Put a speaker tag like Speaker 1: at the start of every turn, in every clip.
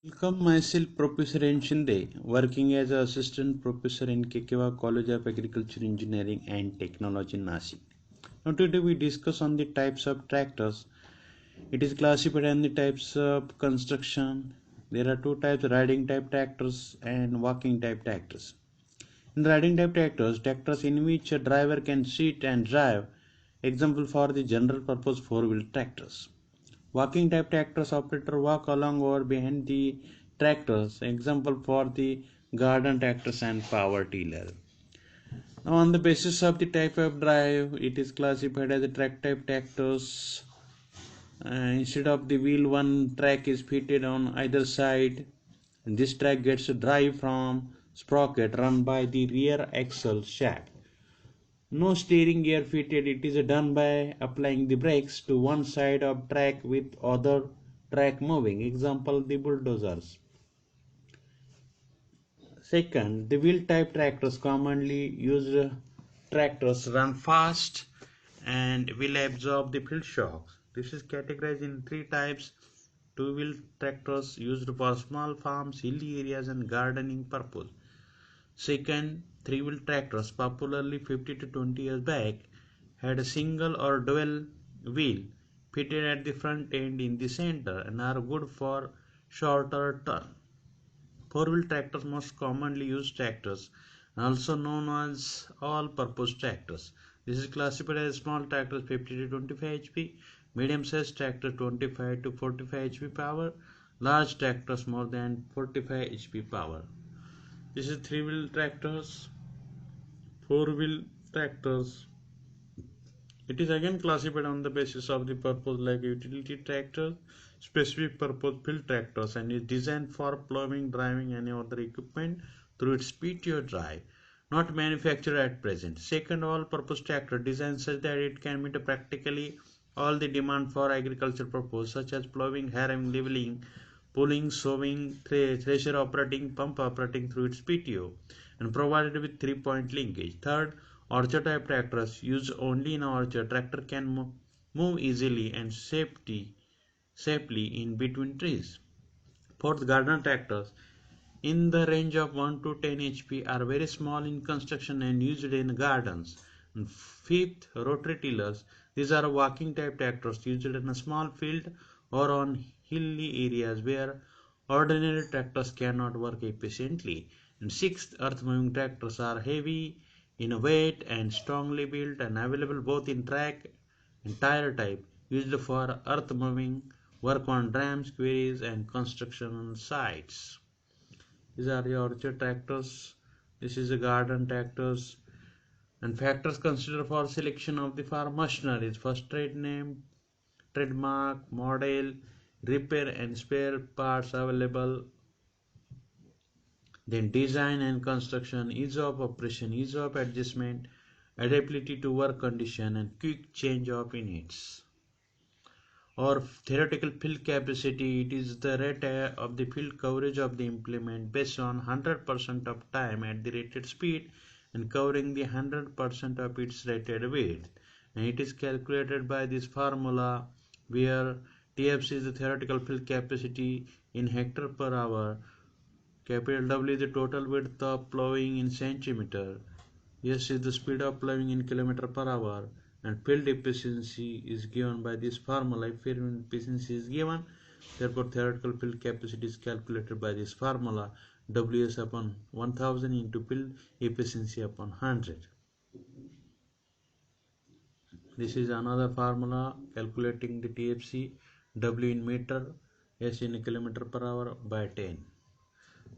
Speaker 1: Welcome myself Professor N. Shinde, working as an assistant professor in Kekewa College of Agriculture Engineering and Technology in Nashik. Now today we discuss on the types of tractors. It is classified in the types of construction. There are two types: riding type tractors and walking type tractors. In riding type tractors, tractors in which a driver can sit and drive. Example for the general purpose four-wheel tractors. Walking type tractors operator walk along or behind the tractors. Example for the garden tractors and power tiller. Now on the basis of the type of drive, it is classified as a track type tractors. Instead of the wheel, one track is fitted on either side. And this track gets a drive from sprocket run by the rear axle shaft. No steering gear fitted. It is done by applying the brakes to one side of track with other track moving. Example, the bulldozers. Second, the wheel type tractors, commonly used tractors, run fast and will absorb the field shocks. This is categorized in three types: two wheel tractors used for small farms, hilly areas and gardening purpose. Second, three-wheel tractors, popularly 50 to 20 years back, had a single or dual wheel fitted at the front end in the center and are good for shorter turn. Four-wheel tractors, most commonly used tractors, also known as all-purpose tractors. This is classified as small tractors 50 to 25 HP, medium-sized tractors 25 to 45 HP power, large tractors more than 45 HP power. This is three-wheel tractors, four-wheel tractors. It is again classified on the basis of the purpose like utility tractors, specific purpose field tractors, and is designed for plowing, driving, any other equipment through its PTO drive. Not manufactured at present. Second, all-purpose tractor designed such that it can meet practically all the demand for agriculture purpose, such as plowing, harrowing, leveling, pulling, sowing, thresher operating, pump operating through its PTO, and provided with three-point linkage. Third, orchard type tractors used only in orchard. Tractor can move easily and safely in between trees. Fourth, garden tractors in the range of 1 to 10 HP are very small in construction and used in gardens. And fifth, rotary tillers. These are walking type tractors used in a small field or on hilly areas where ordinary tractors cannot work efficiently. And sixth, earth moving tractors are heavy in weight and strongly built and available both in track and tire type, used for earth moving work on dams, quarries and construction sites. These are the orchard tractors. This is the garden tractors. And factors considered for selection of the farm machinery is first trade name, trademark, model, repair and spare parts available. Then design and construction, ease of operation, ease of adjustment, adaptability to work condition and quick change of units. Or theoretical field capacity, it is the rate of the field coverage of the implement based on 100% of time at the rated speed and covering the 100% of its rated width, and it is calculated by this formula where TFC is the theoretical field capacity in hectare per hour, capital W is the total width of plowing in centimeter, S is the speed of plowing in kilometer per hour, and field efficiency is given by this formula. If field efficiency is given, therefore theoretical field capacity is calculated by this formula, Ws upon 1000 into field efficiency upon 100. This is another formula calculating the TFC, W in meter, S in kilometer per hour by 10.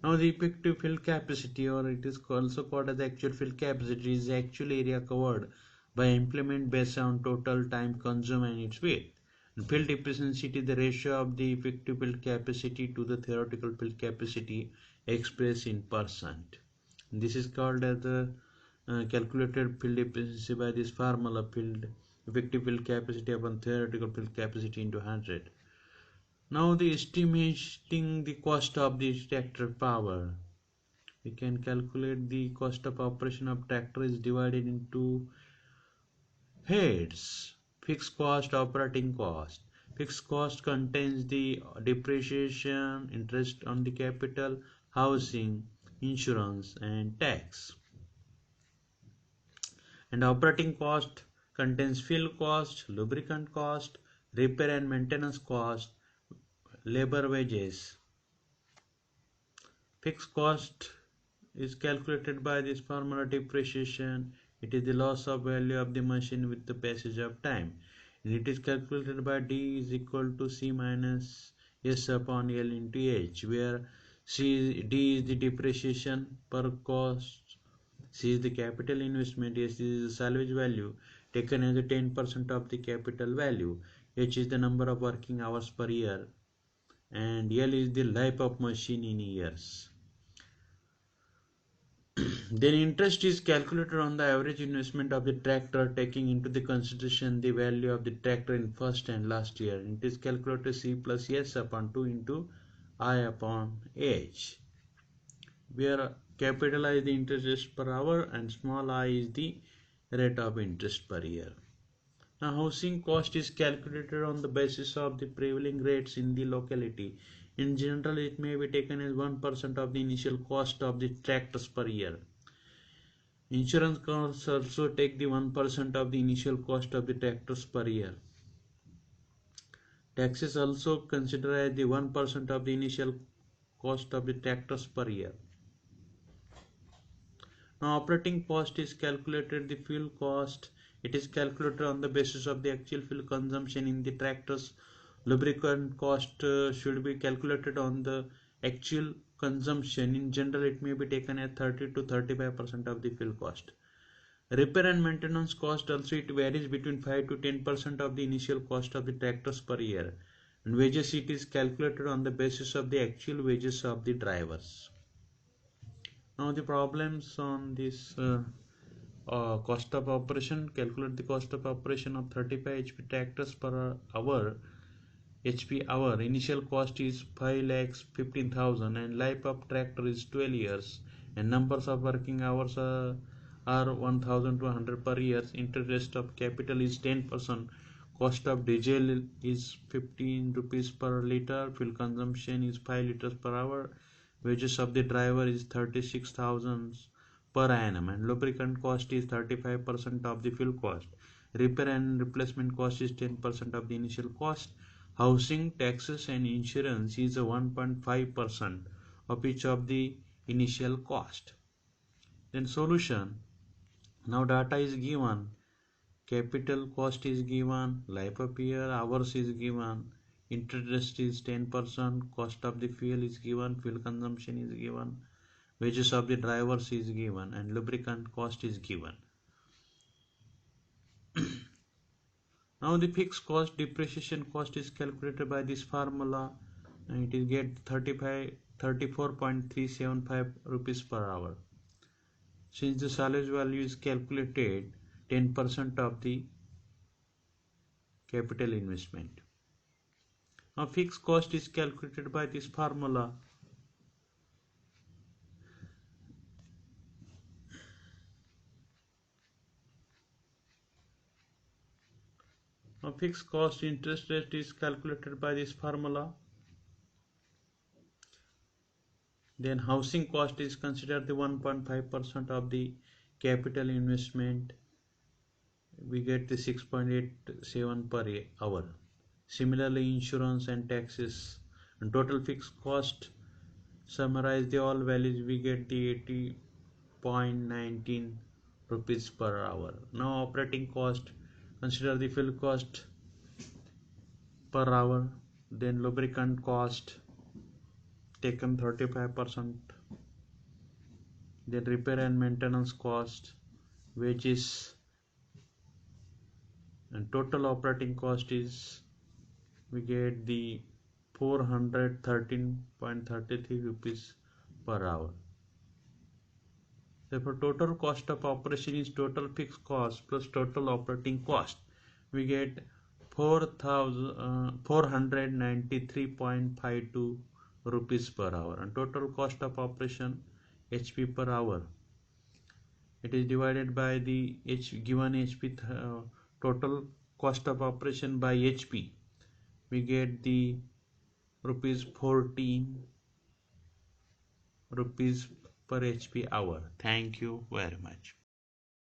Speaker 1: Now the effective field capacity, or it is also called as the actual field capacity, is the actual area covered by implement based on total time consumed and its weight. And field efficiency is the ratio of the effective field capacity to the theoretical field capacity expressed in percent. And this is called as the calculated field efficiency by this formula, field effective field capacity upon theoretical field capacity into 100. Now the estimating the cost of the tractor power. We can calculate the cost of operation of tractor is divided into heads. Fixed cost, operating cost. Fixed cost contains the depreciation, interest on the capital, housing, insurance, and tax. And operating cost contains fuel cost, lubricant cost, repair and maintenance cost, labor wages. Fixed cost is calculated by this formula depreciation. It is the loss of value of the machine with the passage of time. And it is calculated by D is equal to C minus S upon L into H, where D is the depreciation per cost, C is the capital investment, S is the salvage value taken as a 10% of the capital value, H is the number of working hours per year, and L is the life of machine in years. Then interest is calculated on the average investment of the tractor, taking into the consideration the value of the tractor in first and last year. It is calculated C plus S upon 2 into I upon H, where capital I is the interest per hour and small I is the rate of interest per year. Now, housing cost is calculated on the basis of the prevailing rates in the locality. In general, it may be taken as 1% of the initial cost of the tractors per year. Insurance costs also take the 1% of the initial cost of the tractors per year. Taxes also consider as the 1% of the initial cost of the tractors per year. Now, operating cost is calculated the fuel cost. It is calculated on the basis of the actual fuel consumption in the tractors. Lubricant cost should be calculated on the actual consumption. In general, it may be taken at 30 to 35% of the fuel cost. Repair and maintenance cost also, it varies between 5 to 10% of the initial cost of the tractors per year. And wages, it is calculated on the basis of the actual wages of the drivers. Now the problems on this cost of operation. Calculate the cost of operation of 35 HP tractors per hour. HP hour. Initial cost is 5,15,000 and life of tractor is 12 years and numbers of working hours are 1,200 per year. Interest of capital is 10%. Cost of diesel is 15 rupees per liter. Fuel consumption is 5 liters per hour. Wages of the driver is 36,000 per annum and lubricant cost is 35% of the fuel cost. Repair and replacement cost is 10% of the initial cost. Housing, taxes and insurance is a 1.5% of each of the initial cost. Then solution. Now data is given. Capital cost is given, life of year, hours is given, interest is 10%, cost of the fuel is given, fuel consumption is given, wages of the drivers is given, and lubricant cost is given. Now the fixed cost, depreciation cost is calculated by this formula and it is get 34.375 rupees per hour. Since the salvage value is calculated 10% of the capital investment. Now fixed cost is calculated by this formula. Now fixed cost interest rate is calculated by this formula. Then housing cost is considered the 1.5% of the capital investment. We get the 6.87 per hour. Similarly, insurance and taxes and total fixed cost, summarize the all values, we get the 80.19 rupees per hour. Now operating cost, consider the fuel cost per hour, then lubricant cost taken 35%, then repair and maintenance cost, wages, and total operating cost is we get the 413.33 rupees per hour. Therefore, total cost of operation is total fixed cost plus total operating cost. We get 493.52 rupees per hour, and total cost of operation HP per hour. It is divided by the given HP total cost of operation by HP. we get the rupees 14 rupees per HP hour. Thank you very much.